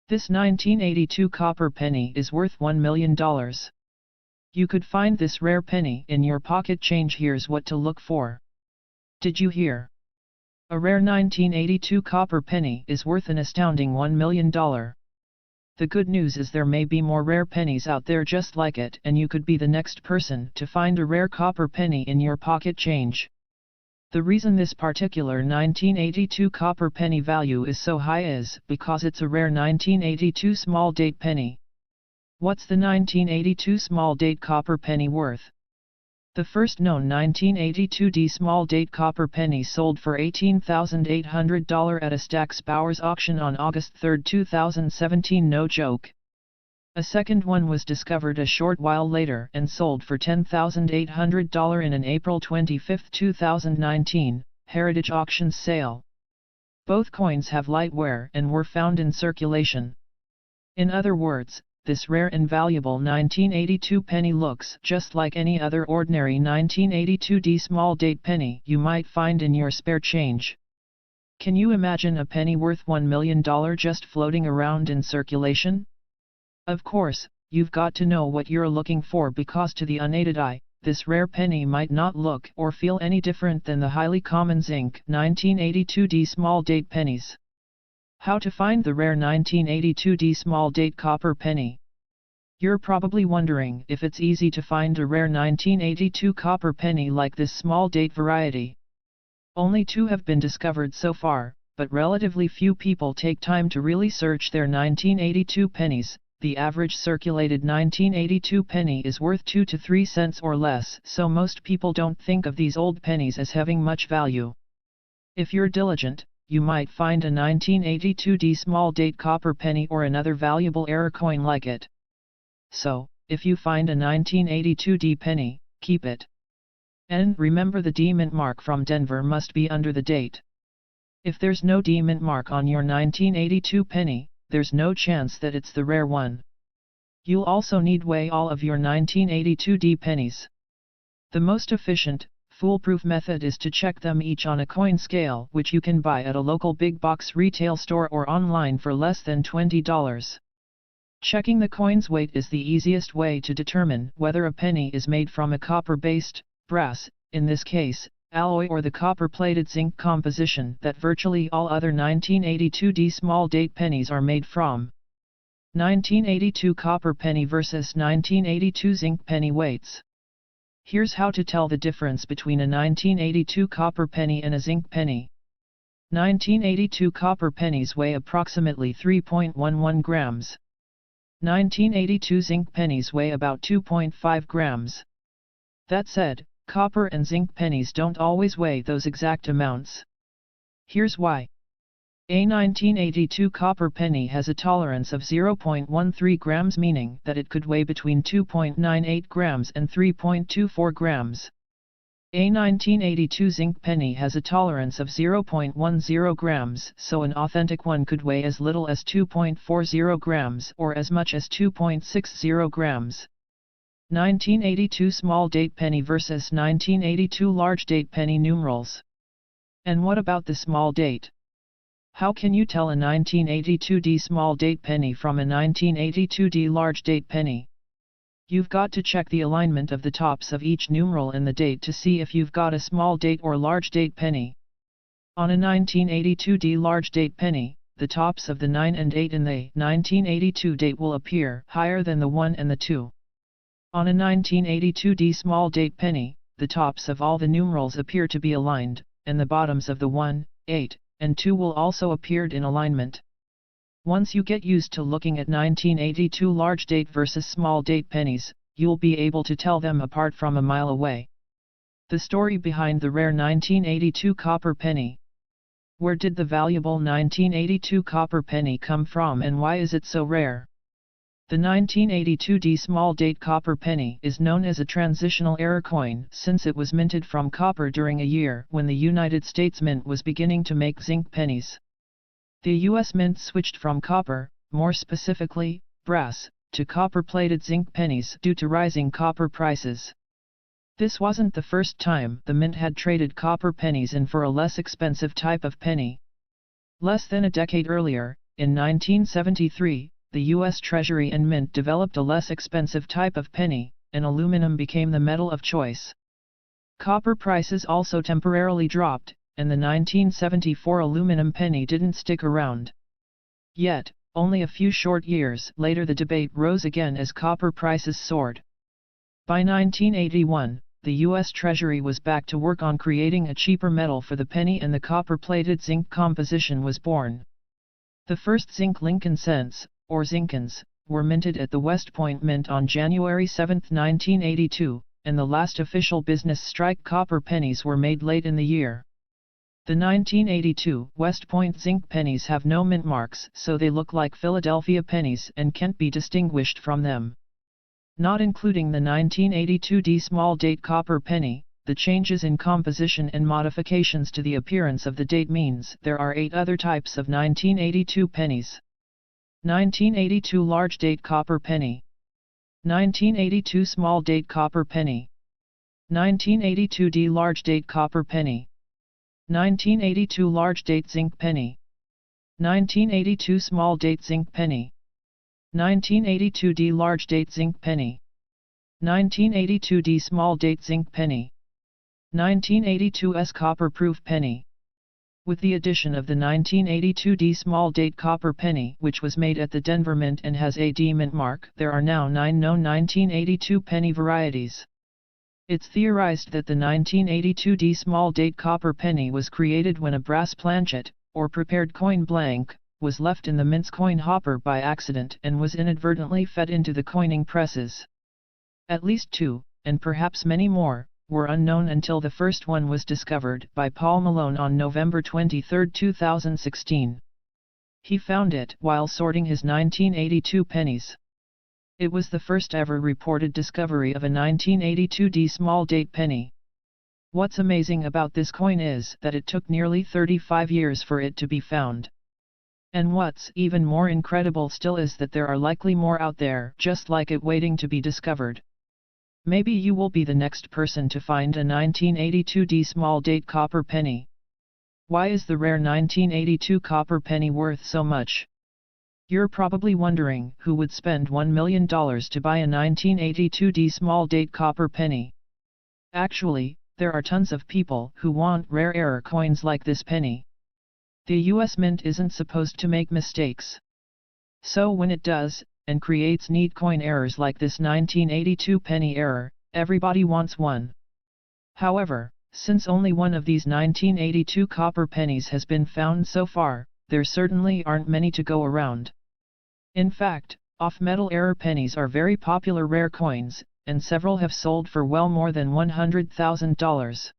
This 1982 copper penny is worth $1 million. You could find this rare penny in your pocket change. Here's what to look for. Did you hear? A rare 1982 copper penny is worth an astounding $1 million. The good news is there may be more rare pennies out there just like it, and you could be the next person to find a rare copper penny in your pocket change. The reason this particular 1982 copper penny value is so high is because it's a rare 1982 small date penny. What's the 1982 small date copper penny worth? The first known 1982 small date copper penny sold for $18,800 at a Stack's Bowers auction on August 3, 2017. No joke. A second one was discovered a short while later and sold for $10,800 in an April 25, 2019, Heritage Auctions sale. Both coins have light wear and were found in circulation. In other words, this rare and valuable 1982 penny looks just like any other ordinary 1982 small date penny you might find in your spare change. Can you imagine a penny worth $1 million just floating around in circulation? Of course, you've got to know what you're looking for, because to the unaided eye, this rare penny might not look or feel any different than the highly common zinc 1982 small date pennies. How to find the rare 1982 small date copper penny? You're probably wondering if it's easy to find a rare 1982 copper penny like this small date variety. Only 2 have been discovered so far, but relatively few people take time to really search their 1982 pennies. The average circulated 1982 penny is worth 2 to 3 cents or less, so most people don't think of these old pennies as having much value. If you're diligent, you might find a 1982 small date copper penny or another valuable error coin like it. So, if you find a 1982 penny, keep it. And remember, the D mint mark from Denver must be under the date. If there's no D mint mark on your 1982 penny, there's no chance that it's the rare one. You'll also need weigh all of your 1982 pennies. The most efficient, foolproof method is to check them each on a coin scale, which you can buy at a local big box retail store or online for less than $20. Checking the coin's weight is the easiest way to determine whether a penny is made from a copper-based, brass, in this case, alloy, or the copper-plated zinc composition that virtually all other 1982 small date pennies are made from. 1982 copper penny versus 1982 zinc penny weights. Here's how to tell the difference between a 1982 copper penny and a zinc penny. 1982 copper pennies weigh approximately 3.11 grams. 1982 zinc pennies weigh about 2.5 grams. That said, copper and zinc pennies don't always weigh those exact amounts. Here's why. A 1982 copper penny has a tolerance of 0.13 grams, meaning that it could weigh between 2.98 grams and 3.24 grams. A 1982 zinc penny has a tolerance of 0.10 grams, so an authentic one could weigh as little as 2.40 grams or as much as 2.60 grams. 1982 small date penny versus 1982 large date penny numerals. And what about the small date? How can you tell a 1982 small date penny from a 1982 large date penny? You've got to check the alignment of the tops of each numeral and the date to see if you've got a small date or large date penny. On a 1982 large date penny, the tops of the 9 and 8 in the 1982 date will appear higher than the 1 and the 2. On a 1982 small date penny, the tops of all the numerals appear to be aligned, and the bottoms of the 1, 8, and 2 will also appear in alignment. Once you get used to looking at 1982 large date versus small date pennies, you'll be able to tell them apart from a mile away. The story behind the rare 1982 copper penny. Where did the valuable 1982 copper penny come from, and why is it so rare? The 1982 small date copper penny is known as a transitional era coin since it was minted from copper during a year when the United States Mint was beginning to make zinc pennies. The U.S. Mint switched from copper, more specifically, brass, to copper-plated zinc pennies due to rising copper prices. This wasn't the first time the Mint had traded copper pennies in for a less expensive type of penny. Less than a decade earlier, In 1973, the U.S. Treasury and Mint developed a less expensive type of penny, and aluminum became the metal of choice. Copper prices also temporarily dropped, and the 1974 aluminum penny didn't stick around. Yet, only a few short years later the debate rose again as copper prices soared. By 1981, the U.S. Treasury was back to work on creating a cheaper metal for the penny, and the copper-plated zinc composition was born. The first zinc Lincoln cents, or zincons, were minted at the West Point Mint on January 7, 1982, and the last official business strike copper pennies were made late in the year. The 1982 West Point zinc pennies have no mint marks, so they look like Philadelphia pennies and can't be distinguished from them. Not including the 1982 D small date copper penny, the changes in composition and modifications to the appearance of the date means there are 8 other types of 1982 pennies. 1982 large date copper penny, 1982 small date copper penny, 1982 D large date copper penny, 1982 large date zinc penny, 1982 small date zinc penny, 1982 D large date zinc penny, 1982 D small date zinc penny, 1982 S copper proof penny. With the addition of the 1982 D small date copper penny, which was made at the Denver Mint and has a D mint mark, there are now 9 known 1982 penny varieties. It's theorized that the 1982 D small date copper penny was created when a brass planchet, or prepared coin blank, was left in the mint's coin hopper by accident and was inadvertently fed into the coining presses. At least 2, and perhaps many more, were unknown until the first one was discovered by Paul Malone on November 23, 2016. He found it while sorting his 1982 pennies. It was the first ever reported discovery of a 1982 D small date penny. What's amazing about this coin is that it took nearly 35 years for it to be found. And what's even more incredible still is that there are likely more out there just like it waiting to be discovered. Maybe you will be the next person to find a 1982 D small date copper penny. Why is the rare 1982 copper penny worth so much? You're probably wondering who would spend $1 million to buy a 1982 D small date copper penny. Actually, there are tons of people who want rare coins like this penny. The US Mint isn't supposed to make mistakes. So when it does, and creates neat coin errors like this 1982 penny error, everybody wants one. However, since only one of these 1982 copper pennies has been found so far, there certainly aren't many to go around. In fact, off-metal error pennies are very popular rare coins, and several have sold for well more than $100,000.